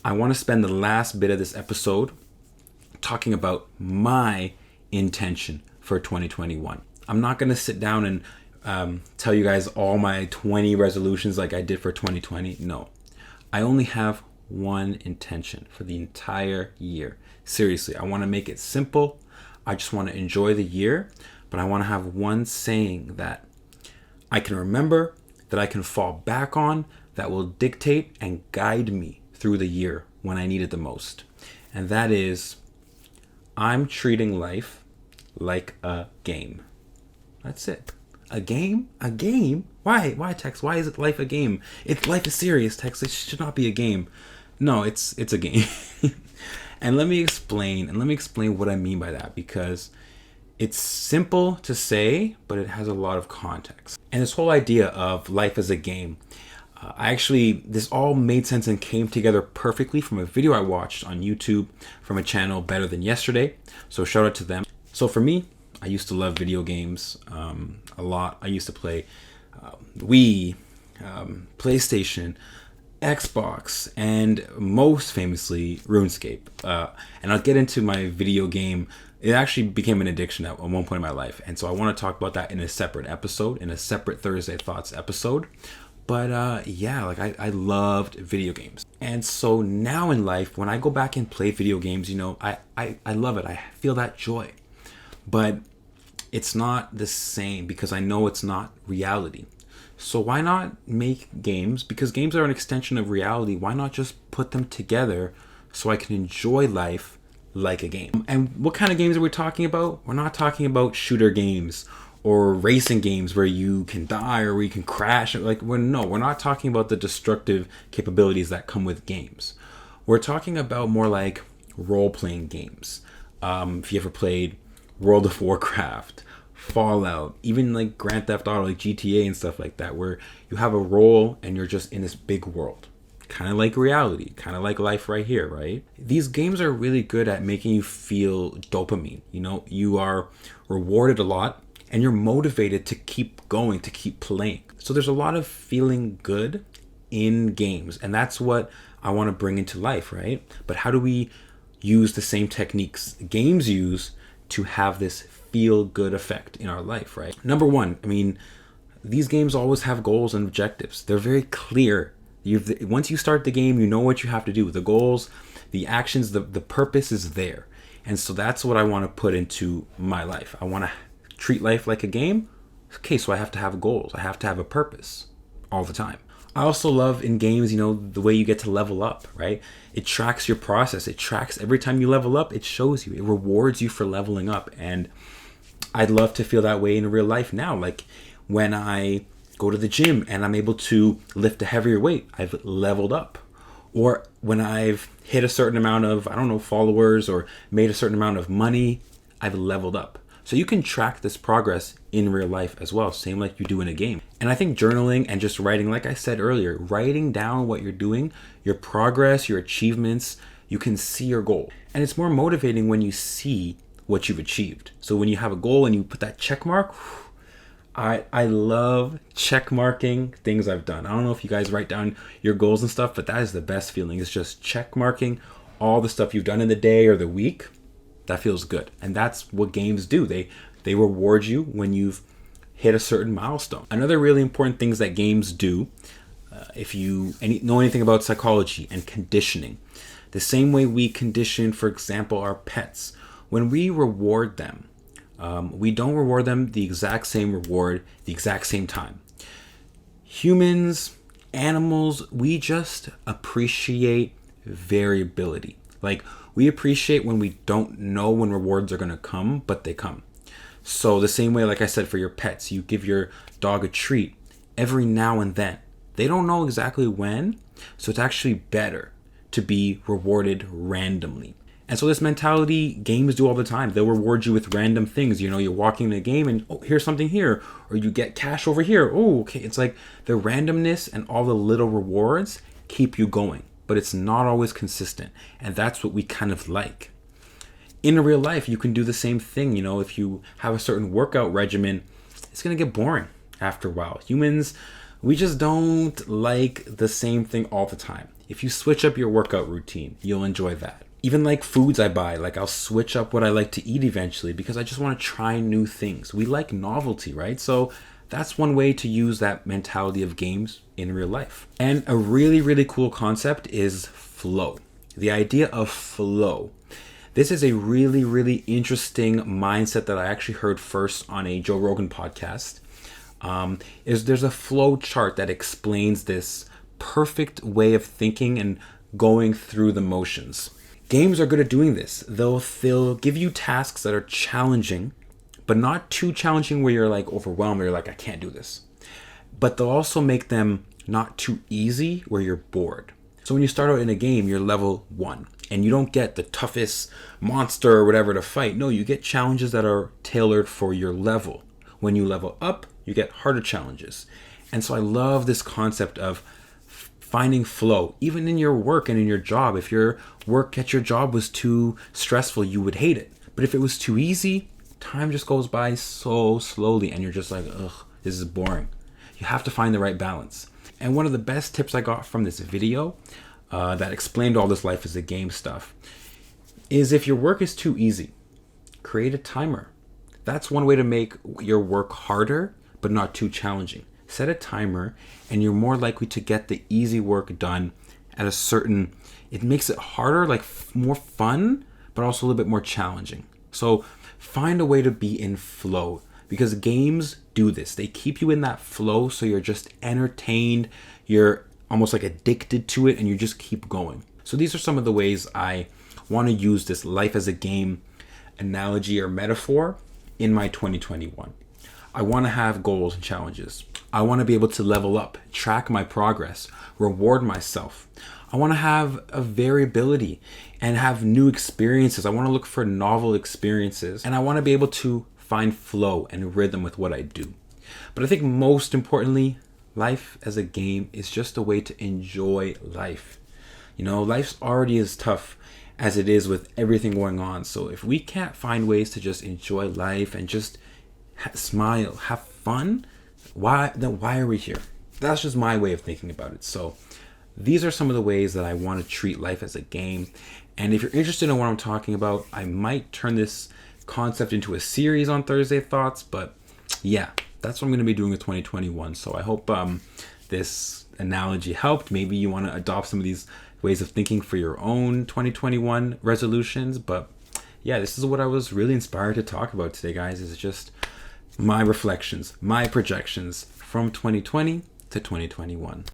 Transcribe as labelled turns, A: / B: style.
A: I want to spend the last bit of this episode talking about my intention for 2021. I'm not going to sit down and tell you guys all my 20 resolutions like I did for 2020. No, I only have one intention for the entire year. Seriously, I want to make it simple. I just want to enjoy the year, but I want to have one saying that I can remember, that I can fall back on, that will dictate and guide me through the year when I need it the most. And that is, I'm treating life like a game. That's it. A game? A game? Why, Tex? Why is it life a game? Life is serious, Tex. It should not be a game. No, it's a game. And let me explain what I mean by that, because it's simple to say, but it has a lot of context. And this whole idea of life as a game, this all made sense and came together perfectly from a video I watched on YouTube from a channel Better Than Yesterday. So shout out to them. So for me, I used to love video games a lot. I used to play Wii, PlayStation, Xbox, and most famously RuneScape. And I'll get into my video game. It actually became an addiction at one point in my life. And so I want to talk about that in a separate episode, in a separate Thursday Thoughts episode. But I loved video games. And so now in life, when I go back and play video games, I love it. I feel that joy. But it's not the same because I know it's not reality. So why not make games? Because games are an extension of reality. Why not just put them together so I can enjoy life like a game? And what kind of games are we talking about? We're not talking about shooter games or racing games where you can die or where you can crash. We're not talking about the destructive capabilities that come with games. We're talking about more like role-playing games. If you ever played World of Warcraft, Fallout, even like Grand Theft Auto, like GTA and stuff like that, where you have a role and you're just in this big world. Kind of like reality, kind of like life right here, right? These games are really good at making you feel dopamine. You are rewarded a lot and you're motivated to keep going, to keep playing. So there's a lot of feeling good in games, and that's what I want to bring into life, right? But how do we use the same techniques games use to have this feel good effect in our life, right? Number one, these games always have goals and objectives. They're very clear. Once you start the game, you know what you have to do. The goals, the actions, the purpose is there. And so that's what I want to put into my life. I want to treat life like a game. Okay, so I have to have goals. I have to have a purpose all the time. I also love in games, the way you get to level up, right? It tracks your process. It tracks every time you level up, it shows you, it rewards you for leveling up. And I'd love to feel that way in real life now. Like when I go to the gym and I'm able to lift a heavier weight, I've leveled up. Or when I've hit a certain amount of, followers or made a certain amount of money, I've leveled up. So you can track this progress in real life as well, same like you do in a game. And I think journaling and just writing, like I said earlier, writing down what you're doing, your progress, your achievements, you can see your goal. And it's more motivating when you see what you've achieved. So when you have a goal and you put that check mark, I love check marking things I've done. I don't know if you guys write down your goals and stuff, but that is the best feeling. It's just check marking all the stuff you've done in the day or the week. That feels good. And that's what games do. They reward you when you've hit a certain milestone. Another really important things that games do, if you know anything about psychology and conditioning, the same way we condition, for example, our pets, when we reward them, we don't reward them the exact same reward, the exact same time. Humans, animals, we just appreciate variability. Like, we appreciate when we don't know when rewards are going to come, but they come. So the same way, like I said, for your pets, you give your dog a treat every now and then. They don't know exactly when, so it's actually better to be rewarded randomly. And so this mentality games do all the time. They'll reward you with random things. You're walking in a game and, oh, here's something here. Or you get cash over here. Oh, okay. It's like the randomness and all the little rewards keep you going. But it's not always consistent. And that's what we kind of like. In real life, you can do the same thing. If you have a certain workout regimen, it's going to get boring after a while. Humans, we just don't like the same thing all the time. If you switch up your workout routine, you'll enjoy that. Even like foods I buy, like I'll switch up what I like to eat eventually because I just want to try new things. We like novelty, right? So that's one way to use that mentality of games in real life. And a really, really cool concept is flow. The idea of flow. This is a really, really interesting mindset that I actually heard first on a Joe Rogan podcast. There's a flow chart that explains this perfect way of thinking and going through the motions. Games are good at doing this. They'll give you tasks that are challenging, but not too challenging where you're like overwhelmed or you're like, I can't do this. But they'll also make them not too easy where you're bored. So when you start out in a game, you're level 1 and you don't get the toughest monster or whatever to fight. No, you get challenges that are tailored for your level. When you level up, you get harder challenges. And so I love this concept of finding flow, even in your work and in your job. If your work at your job was too stressful, you would hate it. But if it was too easy, time just goes by so slowly and you're just like, ugh, this is boring. You have to find the right balance. And one of the best tips I got from this video that explained all this life as a game stuff is if your work is too easy, create a timer. That's one way to make your work harder, but not too challenging. Set a timer and you're more likely to get the easy work done at a certain, it makes it harder, like more fun, but also a little bit more challenging. So find a way to be in flow because games do this. They keep you in that flow so you're just entertained, you're almost like addicted to it and you just keep going. So these are some of the ways I want to use this life as a game analogy or metaphor in my 2021. I want to have goals and challenges. I want to be able to level up, track my progress, reward myself. I want to have a variability and have new experiences. I want to look for novel experiences and I want to be able to find flow and rhythm with what I do. But I think most importantly, life as a game is just a way to enjoy life. You know, life's already as tough as it is with everything going on. So if we can't find ways to just enjoy life and just smile, have fun, why are we here? That's just my way of thinking about it. So these are some of the ways that I want to treat life as a game. And if you're interested in what I'm talking about, I might turn this concept into a series on Thursday Thoughts. But yeah, that's what I'm going to be doing with 2021. So I hope this analogy helped. Maybe you want to adopt some of these ways of thinking for your own 2021 resolutions. But yeah, this is what I was really inspired to talk about today, guys. Is just my reflections, my projections from 2020 to 2021.